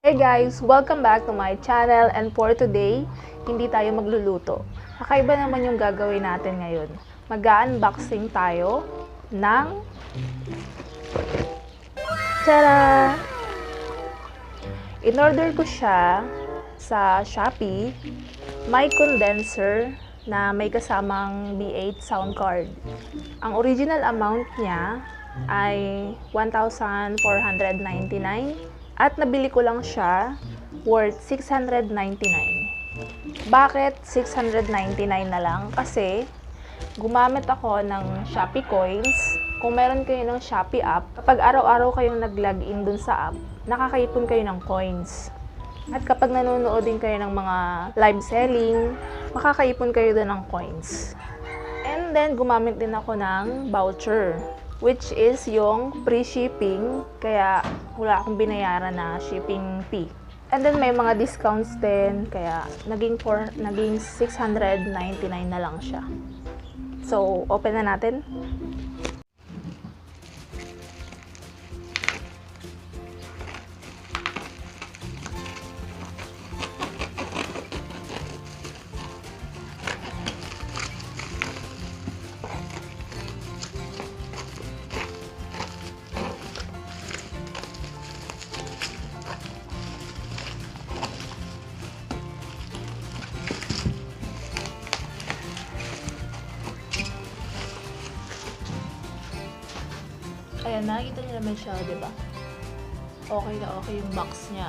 Hey guys! Welcome back to my channel, and for today, hindi tayo magluluto. Kakaiba naman yung gagawin natin ngayon. Mag-unboxing tayo ng tara! In-order ko siya sa Shopee. May condenser na may kasamang B8 Soundcard. Ang original amount niya ay 1,499 at nabili ko lang siya worth 699. Bakit 699 na lang? Kasi gumamit ako ng Shopee coins. Kung meron kayo ng Shopee app, kapag araw-araw kayong nag-login dun sa app, nakakaipon kayo ng coins. At kapag nanonood din kayo ng mga live selling, makakaipon kayo dun ng coins. And then, gumamit din ako ng voucher, which is yung free shipping, kaya wala akong binayaran na shipping fee. And then, may mga discounts din, kaya naging 699 na lang siya. So, open na natin. Ayan, nakikita niyo naman siya, di ba? Okay na okay yung box niya.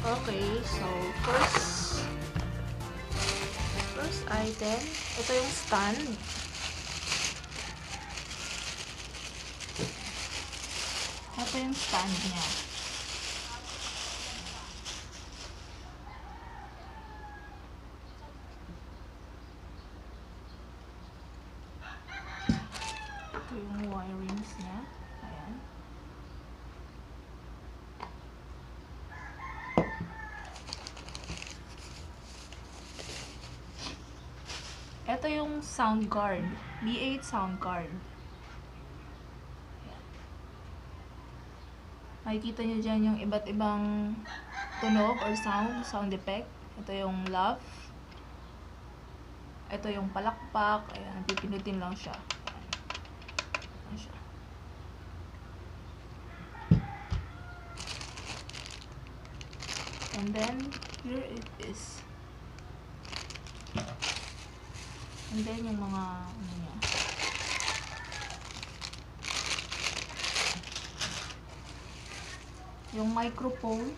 Okay, so first item, ito yung stand. Ito yung stand niya. Ito yung wirings niya. Ayan. Ito yung Soundcard, B8 Soundcard. Makikita nyo dyan yung iba't ibang tunog or sound effect. Ito yung love. Ito yung palakpak. Ayan, pipindutin lang siya. Ayan siya. And then, here it is. And then, yung mga, ano niya. Yung microphone.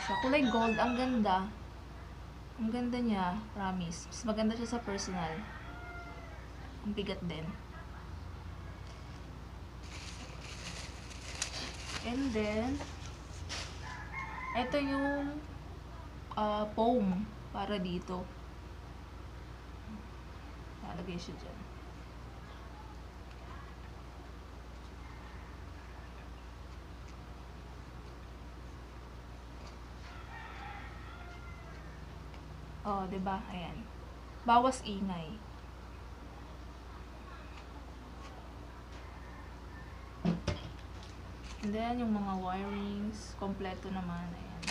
Sa kulay gold, ang ganda. Ang ganda niya, promise. Mas maganda siya sa personal. Ang bigat din. And then, ito yung foam para dito. Lagay siya dyan. Oh, diba? Ayan. Bawas ingay. And then, yung mga wirings, kompleto naman. Ayan.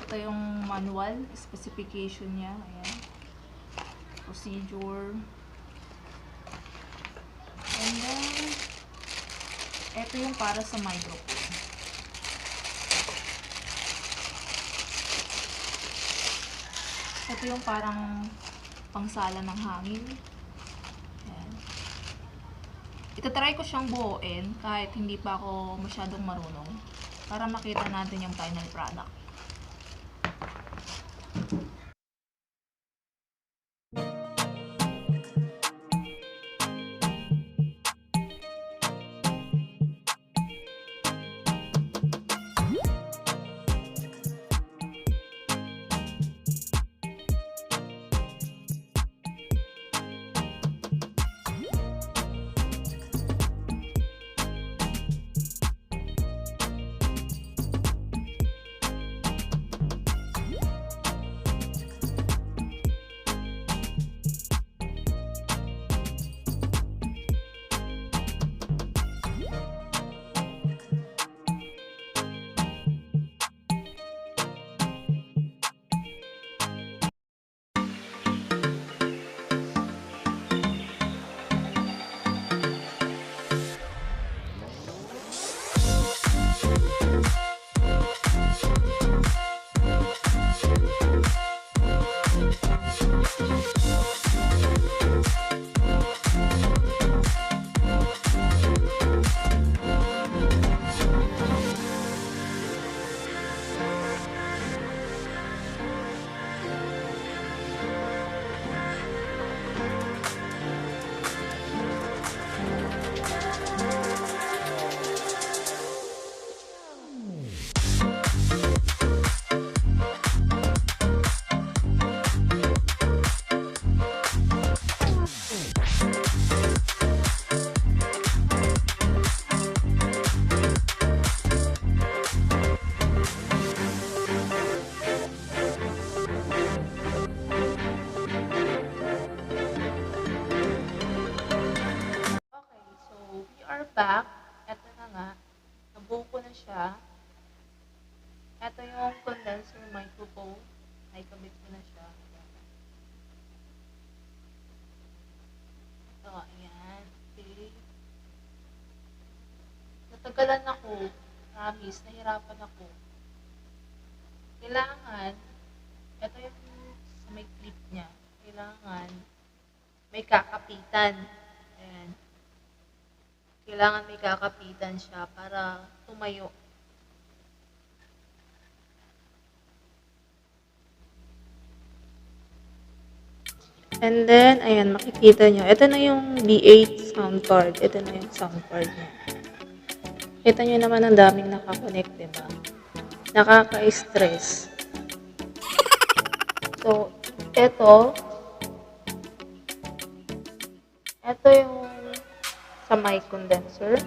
Ito yung manual, specification niya. Ayan. Procedure. And then, ito yung para sa microphone. Ito yung parang pangsala ng hangin. Ayan. Itatry ko siyang buuin kahit hindi pa ako masyadong marunong para makita natin yung final product. condenser microphone. Ay, kabit ko na siya. Ito, ayan. Okay. Natagalan ako. Promise, nahirapan ako. Kailangan, ito yung sa may clip niya. Kailangan may kakapitan. Ayan. Kailangan may kakapitan siya para tumayo. And then, ayan, makikita nyo. Ito na yung D8 soundcard. Ito na yung soundcard niya. Kita nyo naman ang daming nakakonect, diba? Nakaka-stress. So, ito yung sa mic condenser.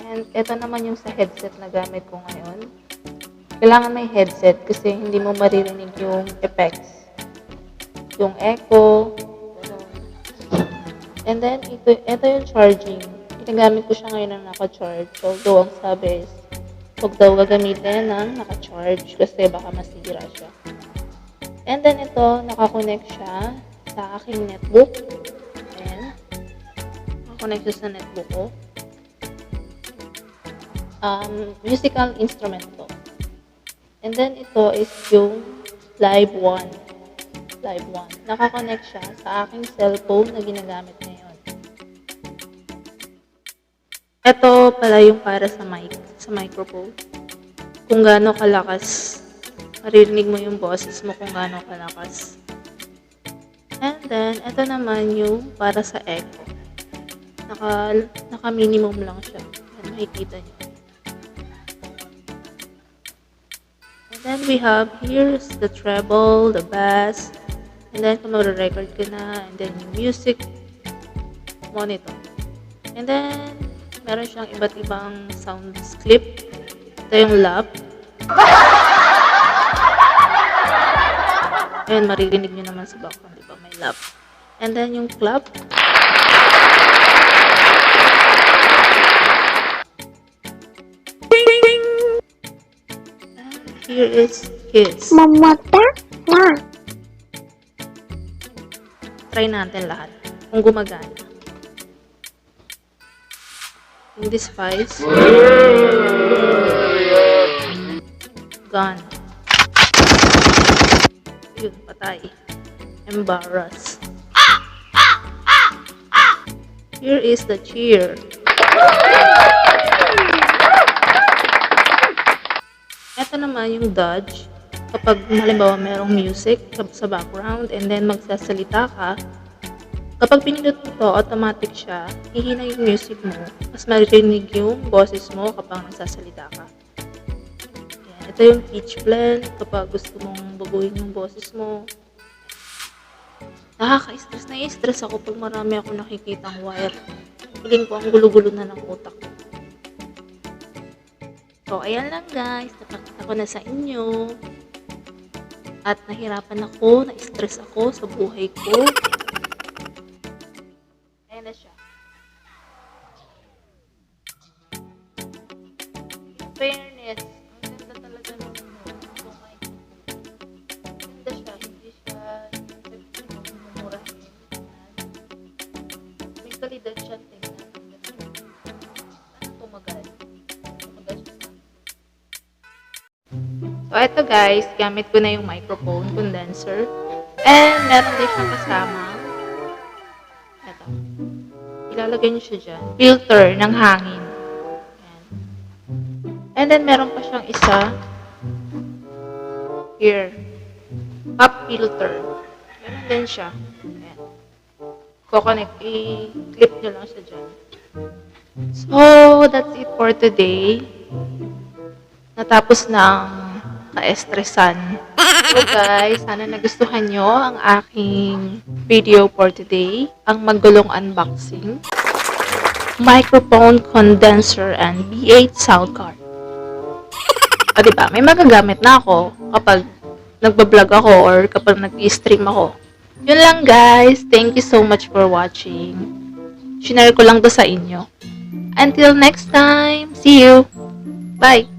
And ito naman yung sa headset na gamit ko ngayon. Kailangan may headset kasi hindi mo maririnig yung effects. Yung echo. And then, ito yung charging. Ginagamit ko siya ngayon ng naka-charge. Although, ang sabi is, huwag daw gagamitin ng naka-charge kasi baka masira siya. And then, ito, nakakonect siya sa aking netbook. Ayan. Nakakonect siya sa netbook ko. Musical instrument to. And then, ito is yung Live 1. Live 1. Nakakonect siya sa aking cellphone na ginagamit ngayon. Ito pala yung para sa mic, sa microphone. Kung gaano kalakas, maririnig mo yung boses mo kung gaano kalakas. And then, ito naman yung para sa echo. Naka-minimum lang siya. Yan, makikita nyo. And then we have here's the treble, the bass, and then kung mag-record ka na, and then yung music monitor. And then, meron siyang iba't ibang sound clip. Ito yung lap. Ayan, maririnig nyo naman sa background, diba? May lap. And then yung clap. And here is his. Try natin lahat. Kung gumagana. In this spice. Gone. Yun, patay. Embarrass. Here is the cheer. Ito naman yung dodge. Kapag halimbawa merong music sa background and then magsasalita ka, kapag pinindot mo to, automatic siya, hihina yung music mo, mas maririnig yung boses mo kapag nagsasalita ka. Yan. Ito yung pitch blend, kapag gusto mong baguhin yung boses mo. Nakaka-stress na i-stress ako pag marami ako nakikitang wire. Feeling ko ang gulo-gulo na ng utak ko. So, ayan lang guys, napakita ko na sa inyo. At nahirapan ako, na-stress ako sa buhay ko. Na siya. In fairness, ang ganda talaga ng mic. Ganda siya, hindi siya mumurahin. May kalidad siya, tingnan. Ano tumagal? Tumagal siya. So, ito guys, gamit ko na yung microphone, condenser. And meron din siyang kasama. Ito. Ilalagay niyo siya dyan. Filter ng hangin. Ayan. And then, meron pa siyang isa. Here. Pop filter. Meron din siya. Ayan. Kukonect. I-clip nyo lang siya dyan. So, that's it for today. Natapos ng ka-estresan. So guys, sana nagustuhan nyo ang aking video for today. Ang magulong unboxing. Microphone, condenser, and B8 soundcard. O diba, may magagamit na ako kapag nagbablog ako or kapag nag-stream ako. Yun lang guys. Thank you so much for watching. Shinare ko lang to sa inyo. Until next time, see you. Bye!